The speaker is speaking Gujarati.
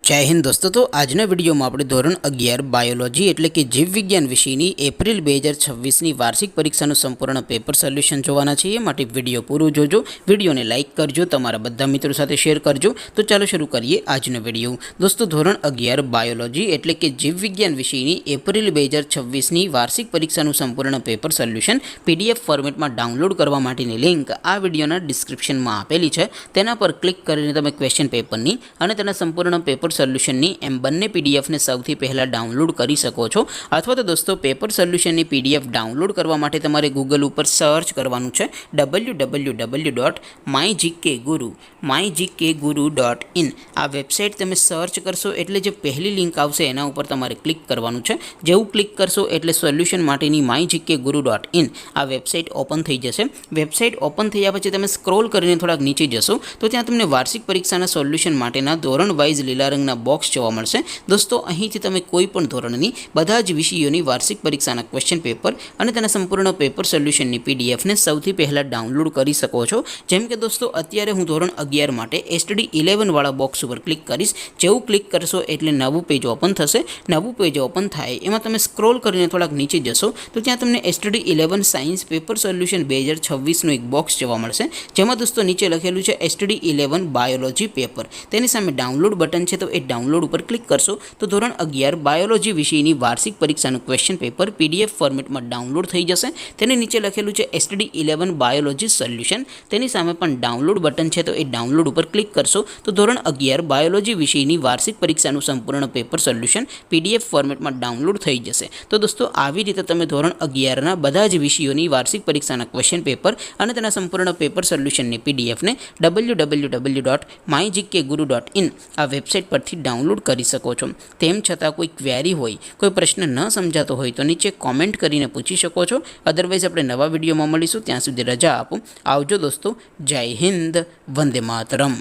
जय हिंद दोस्तों। तो आज वीडियो में આપણે ધોરણ 11 બાયોલોજી એટલે કે જીવ વિજ્ઞાન વિષયની એપ્રિલ 2026ની વાર્ષિક પરીક્ષાનું સંપૂર્ણ પેપર સોલ્યુશન જોવાના છીએ। માટે વિડિયો પૂરો જોજો, વિડિયોને લાઇક કરજો, તમારા બધા મિત્રો સાથે શેર કરજો। તો ચાલો શરૂ કરીએ આજનો વિડિયો। દોસ્તો ધોરણ 11 બાયોલોજી એટલે કે જીવ વિજ્ઞાન વિષયની એપ્રિલ 2026ની વાર્ષિક પરીક્ષાનું સંપૂર્ણ પેપર સોલ્યુશન પીડીએફ ફોર્મેટમાં ડાઉનલોડ કરવા માટેની લિંક આ વિડિયોના ડિસ્ક્રિપ્શનમાં આપેલી છે। તેના પર ક્લિક કરીને તમે ક્વેશ્ચન પેપરની અને તેના સંપૂર્ણ પેપર સોલ્યુશનની એમ બંને પીડીએફને સૌથી પહેલાં ડાઉનલોડ કરી શકો છો। અથવા તો દોસ્તો પેપર સોલ્યુશનની પીડીએફ ડાઉનલોડ કરવા માટે તમારે ગૂગલ ઉપર સર્ચ કરવાનું છે www.mygkguru.in। આ વેબસાઇટ તમે સર્ચ કરશો એટલે જે પહેલી લિંક આવશે એના ઉપર તમારે ક્લિક કરવાનું છે। જેવું ક્લિક કરશો એટલે સોલ્યુશન માટેની mygkguru.in આ વેબસાઇટ ઓપન થઈ જશે। વેબસાઇટ ઓપન થયા પછી તમે સ્ક્રોલ કરીને થોડાક નીચે જશો તો ત્યાં તમને વાર્ષિક પરીક્ષાના સોલ્યુશન માટેના ધોરણ વાઇઝ લીલા રંગના બોક્સ જોવા મળશે। દોસ્તો અહીંથી તમે કોઈ પણ ધોરણની બધા જ વિષયોની વાર્ષિક પરીક્ષાના ક્વેશ્ચન પેપર અને તેના સંપૂર્ણ પેપર સોલ્યુશનની પીડીએફને સૌથી પહેલાં ડાઉનલોડ કરી શકો છો। જેમ કે દોસ્તો અત્યારે હું ધોરણ 11 માટે STD 11 વાળા બોક્સ ઉપર ક્લિક કરીશ। જેવું ક્લિક કરશો એટલે નવું પેજ ઓપન થશે। નવું પેજ ઓપન થાય એમાં તમે સ્ક્રોલ કરીને થોડાક નીચે જશો તો ત્યાં તમને STD 11 સાયન્સ પેપર સોલ્યુશન 2026નું એક બોક્સ જોવા મળશે। જેમાં દોસ્તો નીચે લખેલું છે STD 11 બાયોલોજી પેપર। તેની સામે ડાઉનલોડ બટન છે, તો એ ડાઉનલોડ ઉપર ક્લિક કરશો તો ધોરણ 11 બાયોલોજી વિષયની વાર્ષિક પરીક્ષાનું ક્વેશ્ચન પેપર પીડીએફ ફોર્મેટમાં ડાઉનલોડ થઈ જશે। તેની નીચે લખેલું છે STD 11 બાયોલોજી સોલ્યુશન, તેની સામે પણ ડાઉનલોડ બટન છે, તો એ ડાઉનલોડ ઉપર ક્લિક કરશો તો ધોરણ 11 બાયોલોજી વિષયની વાર્ષિક પરીક્ષાનું સંપૂર્ણ પેપર સોલ્યુશન પીડીએફ ફોર્મેટમાં ડાઉનલોડ થઈ જશે। તો દોસ્તો આવી રીતે તમે ધોરણ 11ના બધા જ વિષયોની વાર્ષિક પરીક્ષાના ક્વેશ્ચન પેપર અને તેના સંપૂર્ણ પેપર સોલ્યુશનની પીડીએફને www.mygkguru.in આ વેબસાઇટ પરથી ડાઉનલોડ કરી શકો છો। તેમ છતાં કોઈ ક્વેરી હોય, કોઈ પ્રશ્ન ન સમજાતો હોય તો નીચે કોમેન્ટ કરીને પૂછી શકો છો। અદરવાઇઝ આપણે નવા વિડીયોમાં મળીશું, ત્યાં સુધી રજા આપો। આવજો દોસ્તો, જય હિન્દ, વંદે માતરમ।